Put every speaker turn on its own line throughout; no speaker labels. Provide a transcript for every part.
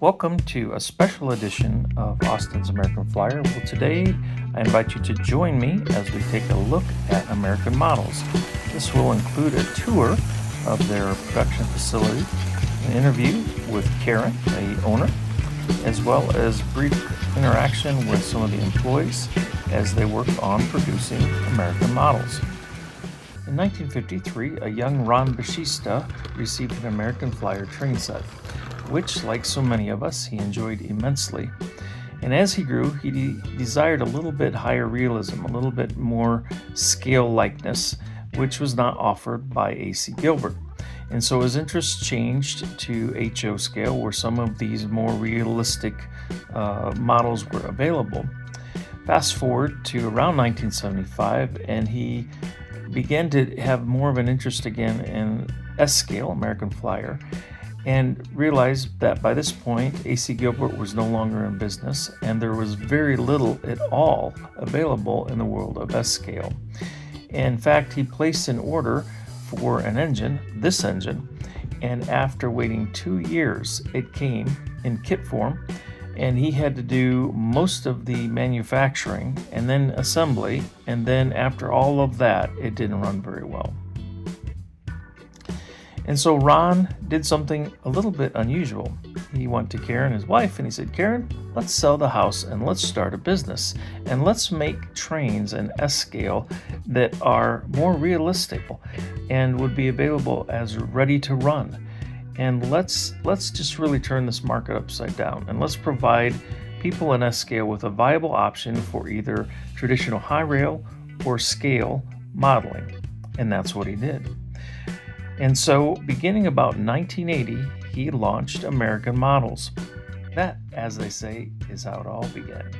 Welcome to a special edition of Austin's American Flyer. Well, today I invite you to join me as we take a look at American models. This will include a tour of their production facility, an interview with Karen, the owner, as well as brief interaction with some of the employees as they work on producing American models. In 1953, a young Ron Bashista received an American Flyer train set, which, like so many of us, he enjoyed immensely. And as he grew, he desired a little bit higher realism, a little bit more scale likeness, which was not offered by A.C. Gilbert. And so his interest changed to HO scale, where some of these more realistic models were available. Fast forward to around 1975, and he began to have more of an interest again in S-scale, American Flyer, and realized that by this point, A.C. Gilbert was no longer in business, and there was very little at all available in the world of S-scale. In fact, he placed an order for an engine, this engine, and after waiting 2 years, it came in kit form, and he had to do most of the manufacturing and then assembly, and then after all of that, it didn't run very well. And so Ron did something a little bit unusual. He went to Karen, his wife, and he said, "Karen, let's sell the house and let's start a business. And let's make trains in S-scale that are more realistic and would be available as ready to run. And let's just really turn this market upside down. And let's provide people in S-scale with a viable option for either traditional high rail or scale modeling." And that's what he did. And so, beginning about 1980, he launched American Models. That, as they say, is how it all began.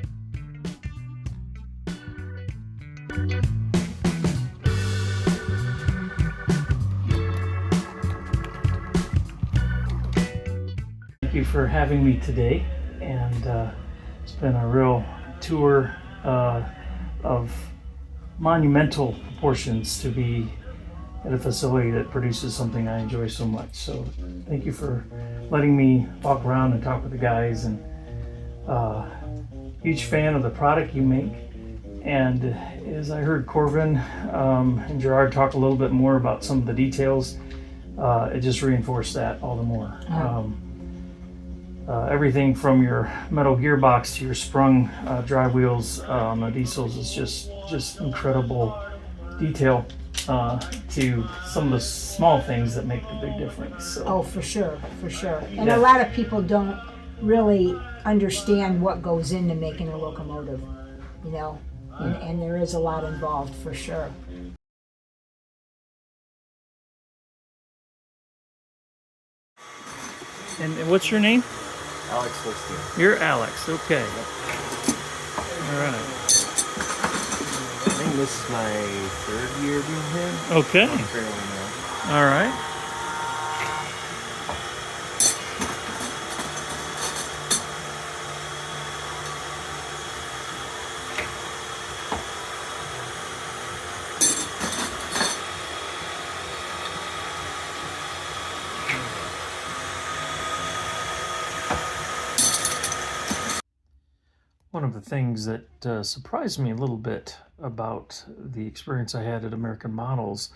Thank you for having me today, and it's been a real tour of monumental proportions to be at a facility that produces something I enjoy so much. So thank you for letting me walk around and talk with the guys, and huge fan of the product you make. And as I heard Corvin and Gerard talk a little bit more about some of the details, it just reinforced that all the more. Everything from your metal gearbox to your sprung drive wheels on the diesels is just incredible detail to some of the small things that make the big difference. So.
Oh, for sure. And a lot of people don't really understand what goes into making a locomotive, and there is a lot involved, for sure.
And what's your name?
Alex Holstein.
You're Alex, okay.
Yep.
All right.
I think this is my third year being here.
Okay.
I'm trailing now.
All right. One of the things that surprised me a little bit about the experience I had at American Models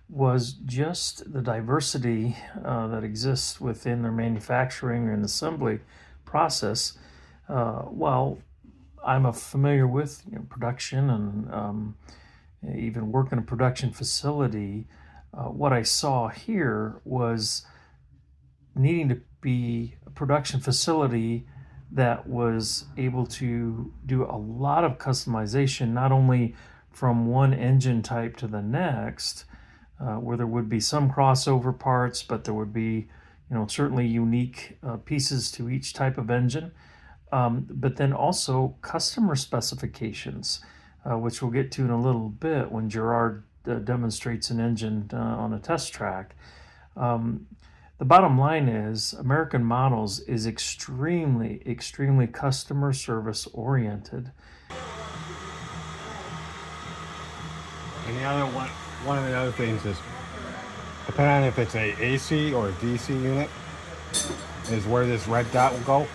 was just the diversity that exists within their manufacturing and assembly process. While I'm familiar with production and even work in a production facility, what I saw here was needing to be a production facility that was able to do a lot of customization, not only from one engine type to the next, where there would be some crossover parts, but there would be, certainly unique pieces to each type of engine, but then also customer specifications, which we'll get to in a little bit when Gerard demonstrates an engine on a test track. The bottom line is American Models is extremely, extremely customer service oriented.
And the other one of the other things is, depending on if it's a AC or a DC unit, is where this red dot will go.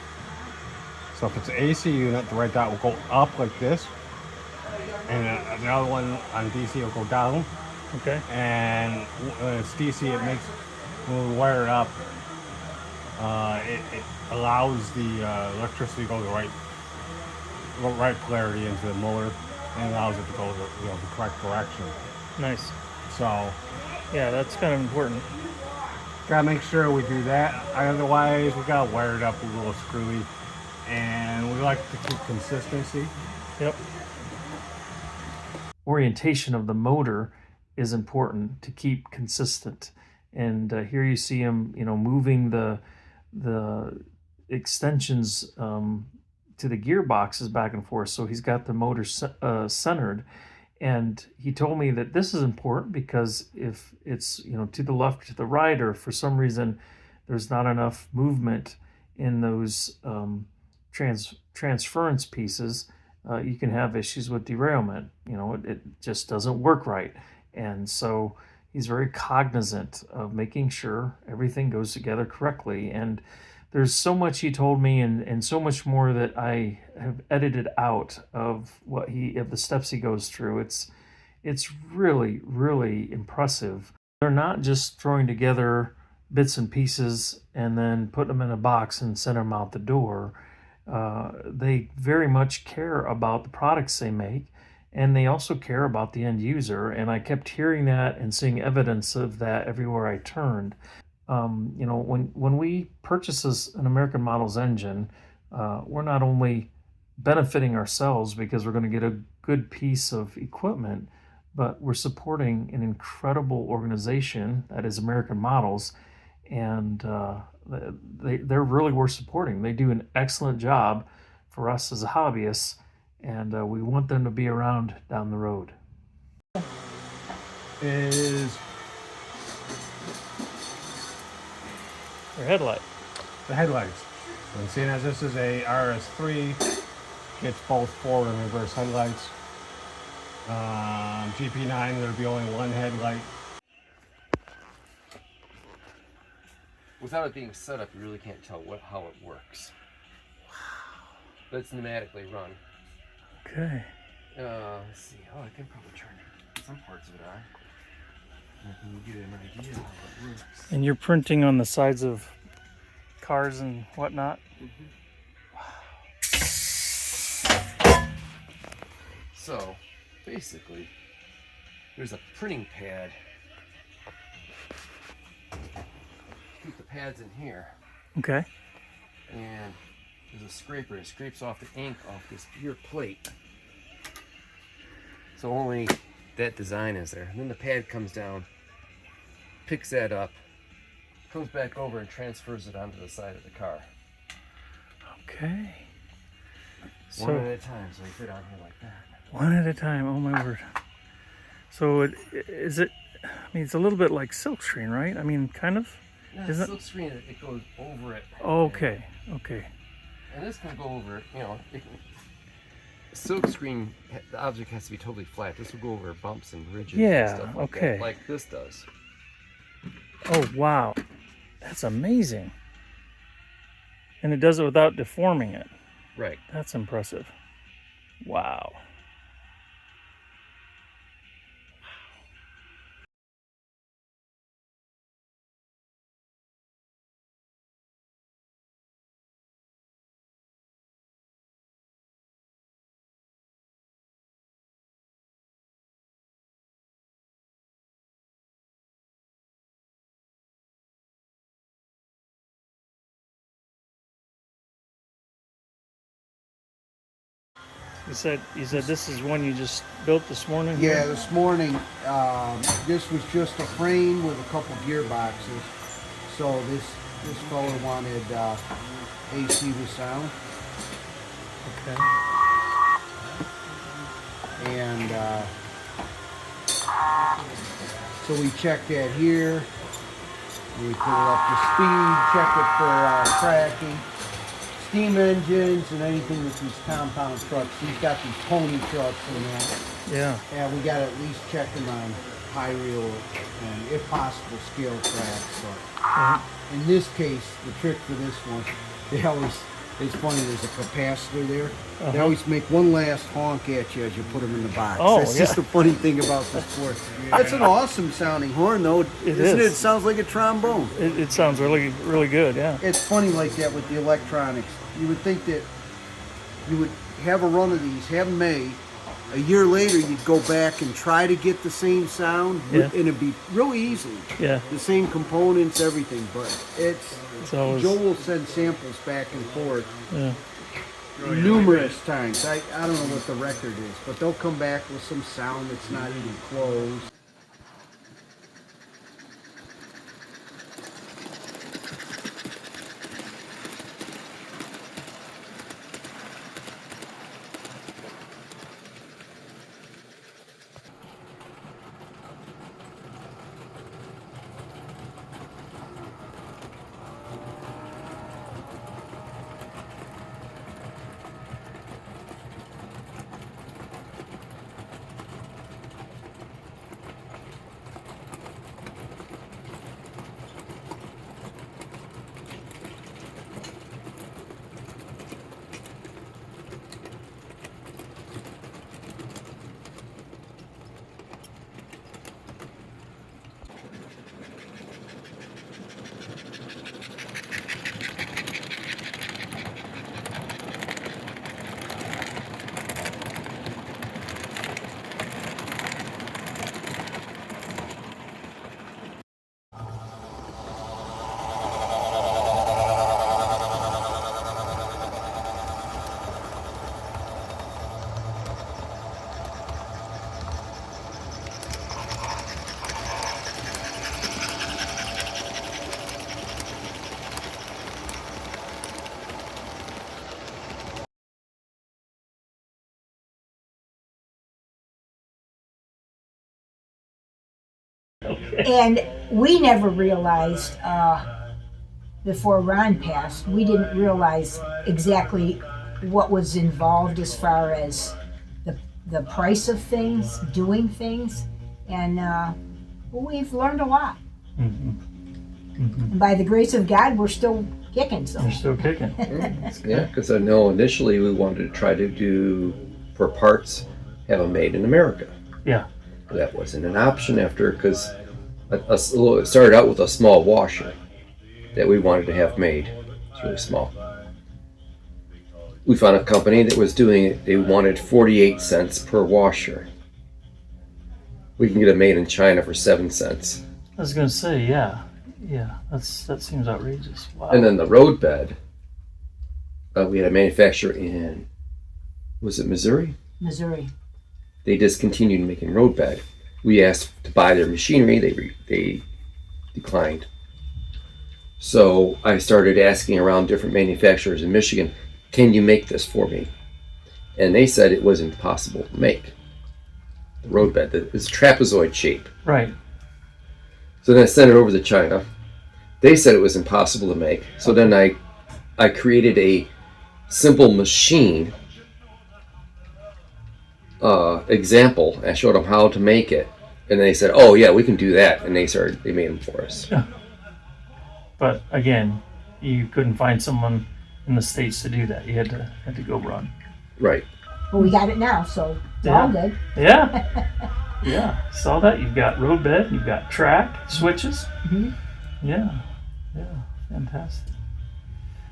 So if it's an AC unit, the red dot will go up like this, and the other one on DC will go down.
Okay.
And when it's DC, it makes, when we wire it up, it allows the electricity to go the right polarity into the motor, and allows it to go the correct direction.
Nice.
So
Yeah, that's kind of important.
gotta make sure we do that. Otherwise, we gotta wire it up a little screwy, and we like to keep consistency.
Yep. Orientation of the motor is important to keep consistent. And here you see him, moving the extensions to the gearboxes back and forth. So he's got the motor centered. And he told me that this is important because if it's, to the left or to the right, or for some reason there's not enough movement in those transference pieces, you can have issues with derailment. It just doesn't work right. And so he's very cognizant of making sure everything goes together correctly. And there's so much he told me, and so much more that I have edited out of the steps he goes through. It's really, really impressive. They're not just throwing together bits and pieces and then putting them in a box and send them out the door. They very much care about the products they make, and they also care about the end user. And I kept hearing that and seeing evidence of that everywhere I turned. When we purchase an American Models engine, we're not only benefiting ourselves because we're going to get a good piece of equipment, but we're supporting an incredible organization that is American Models, and they're really worth supporting. They do an excellent job for us as hobbyists, and we want them to be around down the road.
Is
Your headlight.
the headlights. And seeing as this is a RS3, gets both forward and reverse headlights. GP9, there'll be only one headlight.
Without it being set up, you really can't tell how it works. Wow. But it's pneumatically run.
Okay.
Let's see. Oh, I can probably turn some parts of it on. And you get an idea of how it works.
And you're printing on the sides of cars and whatnot?
Wow. So, basically, there's a printing pad. Keep the pads in here.
Okay.
And there's a scraper. It scrapes off the ink off this rear plate. So only that design is there. And then the pad comes down, picks that up, comes back over and transfers it onto the side of the car.
Okay.
One at a time, so you fit on here like that.
One at a time. Oh my word. So it's a little bit like silkscreen, right? I mean, kind of.
No,
Isn't
silk screen, it goes over it.
Okay. Okay.
And this can go over it, silk screen, the object has to be totally flat. This will go over bumps and ridges
Yeah,
and stuff like
okay.
that, like this does.
Oh wow, that's amazing. And it does it without deforming it.
Right.
That's impressive. Wow. You said this is one you just built this morning?
Yeah, this morning, this was just a frame with a couple gearboxes. So this fella wanted AC with sound.
Okay.
And so we checked that here. We put it up to speed, check it for cracking. Steam engines and anything with these compound trucks. He's got these pony trucks and that.
Yeah.
And we got to at least check them on high reel and, if possible, scale tracks. So in this case, the trick for this one, it's funny, there's a capacitor there. They always make one last honk at you as you put them in the box.
Oh,
That's
yeah.
just the funny thing about this sport. That's an awesome sounding horn, though. Isn't it?
is.
It sounds like a trombone.
It sounds really, really good, yeah.
It's funny like that with the electronics. You would think that you would have a run of these, have them made. A year later, you'd go back and try to get the same sound,
Yeah.
and it'd be really easy.
Yeah.
The same components, everything, but it's
always-
Joe will send samples back and forth
Yeah.
numerous times. I don't know what the record is, but they'll come back with some sound that's not even close.
And we never realized, before Ron passed, we didn't realize exactly what was involved as far as the price of things, doing things, and we've learned a lot. And by the grace of God, we're still kicking. So
You're still kicking.
Yeah, because I know initially we wanted to try to do, for parts, have them made in America.
Yeah.
That wasn't an option after, because it started out with a small washer that we wanted to have made. It's really small. We found a company that was doing it. They wanted 48 cents per washer. We can get it made in China for 7 cents.
I was gonna say, yeah. That seems outrageous. Wow.
And then the road bed, we had a manufacturer in, was it Missouri?
Missouri.
They discontinued making road bed. We asked to buy their machinery. They declined. So I started asking around different manufacturers in Michigan, can you make this for me? And they said it was impossible to make. The road bed, it's trapezoid shape.
Right.
So then I sent it over to China. They said it was impossible to make. So then I created a simple machine example. I showed them how to make it. And they said, oh yeah, we can do that. And they made them for us.
Yeah. But again, you couldn't find someone in the States to do that. You had to go run.
Right.
But we got it now, so it's all good.
Yeah. Yeah. Saw that. You've got road bed, you've got track, switches.
Mhm.
Yeah. Fantastic.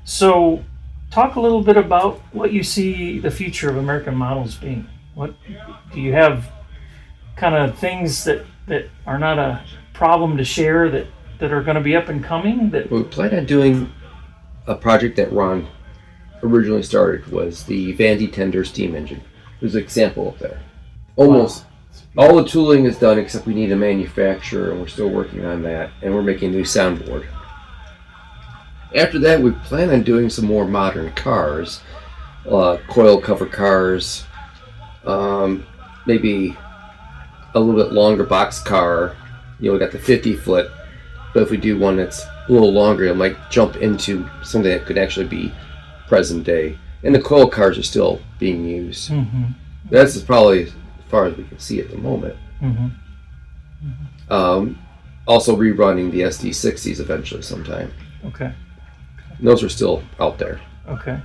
So talk a little bit about what you see the future of American models being. What do you have kind of things that are not a problem to share that are going to be up and coming? That
We plan on doing a project that Ron originally started, was the Vandy Tender steam engine. There's an example up there. Almost all the tooling is done except we need a manufacturer, and we're still working on that, and we're making a new soundboard. After that, we plan on doing some more modern cars, coil cover cars, maybe a little bit longer box car. We got the 50-foot, but if we do one that's a little longer, it might jump into something that could actually be present day. And the coil cars are still being used.
Mm-hmm.
That's probably as far as we can see at the moment.
Mm-hmm.
Also rerunning the SD60s eventually sometime.
Okay.
And those are still out there.
Okay.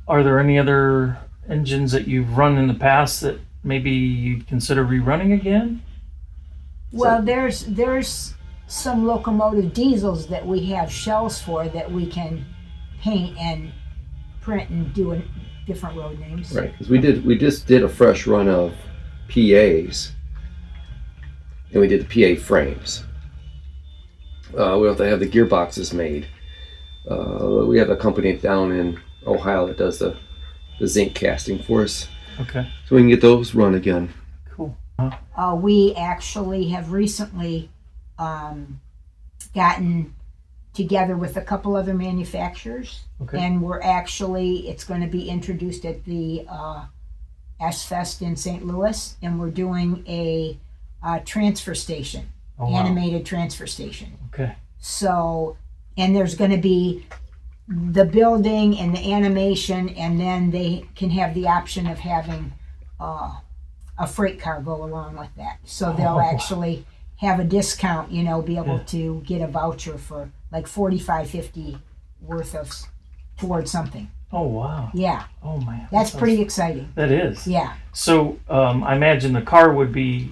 Are there any other engines that you've run in the past that maybe you'd consider rerunning again?
Well, there's some locomotive diesels that we have shells for that we can paint and print and do different road names.
Right, because we just did a fresh run of PAs, and we did the PA frames. We have to have the gearboxes made. We have a company down in Ohio that does the zinc casting for us,
Okay.
so we can get those run again.
Cool.
We actually have recently gotten together with a couple other manufacturers,
Okay.
and it's going to be introduced at the S-Fest in St. Louis, and we're doing a transfer station,
Oh, wow.
animated transfer station.
Okay.
So, and there's going to be the building and the animation, and then they can have the option of having a freight car go along with that. So they'll actually have a discount, be able to get a voucher for like $45.50 worth of towards something.
Oh, wow.
Yeah,
Oh, man.
that's pretty exciting.
That is.
Yeah.
So I imagine the car would be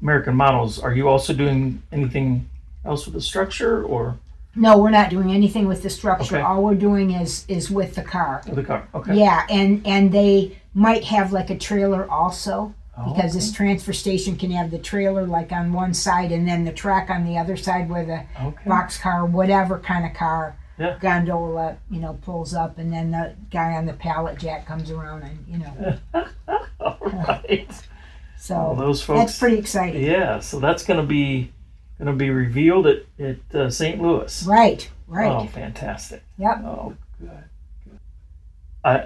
American models. Are you also doing anything else with the structure or
No, we're not doing anything with the structure.
Okay.
All we're doing is with the car.
with the car? Okay.
Yeah, and they might have like a trailer also,
Oh,
because this transfer station can have the trailer like on one side and then the track on the other side where the
Okay.
boxcar, whatever kind of car,
Yeah.
gondola, pulls up, and then the guy on the pallet jack comes around and,
All right.
so
Well, those folks.
that's pretty exciting.
Yeah. So that's going to be revealed at St. Louis.
Right,
Oh,
right.
fantastic.
Yep.
Oh, good.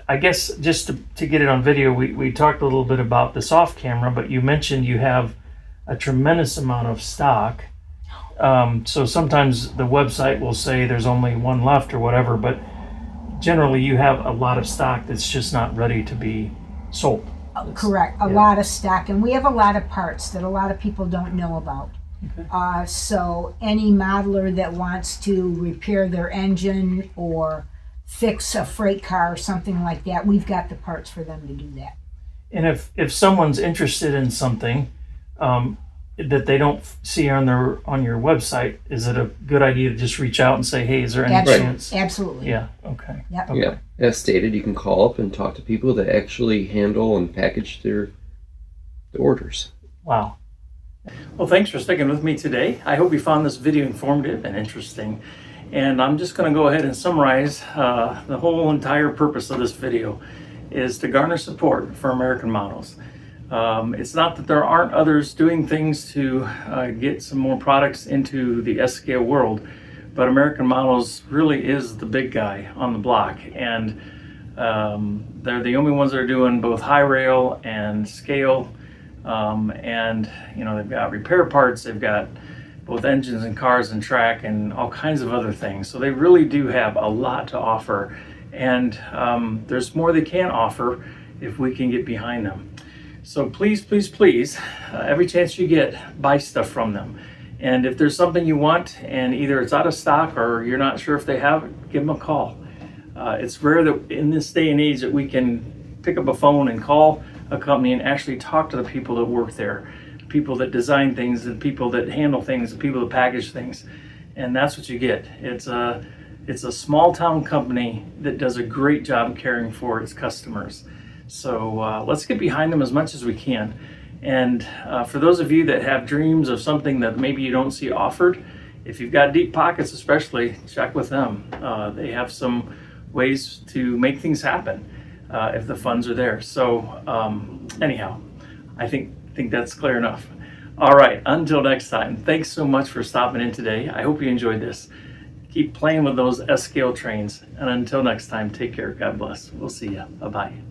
I guess just to get it on video, we talked a little bit about this off camera, but you mentioned you have a tremendous amount of stock. So sometimes the website will say there's only one left or whatever, but generally you have a lot of stock that's just not ready to be sold.
Correct. A
Yeah.
lot of stock, and we have a lot of parts that a lot of people don't know about.
Okay.
So any modeler that wants to repair their engine or fix a freight car or something like that, we've got the parts for them to do that.
And if someone's interested in something that they don't see on your website, is it a good idea to just reach out and say, hey, is there any chance?
Absolutely.
Yeah. Okay.
Yep.
Okay.
Yeah, as stated, you can call up and talk to people that actually handle and package the orders.
Wow. Well, thanks for sticking with me today. I hope you found this video informative and interesting. And I'm just going to go ahead and summarize the whole entire purpose of this video is to garner support for American models. It's not that there aren't others doing things to get some more products into the S-scale world, but American models really is the big guy on the block. And they're the only ones that are doing both high rail and scale. And they've got repair parts, they've got both engines and cars and track and all kinds of other things. So they really do have a lot to offer, and there's more they can offer if we can get behind them. So please, please, please, every chance you get, buy stuff from them. And if there's something you want and either it's out of stock or you're not sure if they have it, give them a call. It's rare that in this day and age that we can pick up a phone and call a company and actually talk to the people that work there, people that design things, the people that handle things, the people that package things. And that's what you get. It's a small town company that does a great job caring for its customers. So let's get behind them as much as we can. And for those of you that have dreams of something that maybe you don't see offered, if you've got deep pockets especially, check with them. They have some ways to make things happen if the funds are there. So anyhow, I think that's clear enough. All right, until next time, thanks so much for stopping in today. I hope you enjoyed this. Keep playing with those S-scale trains. And until next time, take care. God bless. We'll see you. Bye-bye.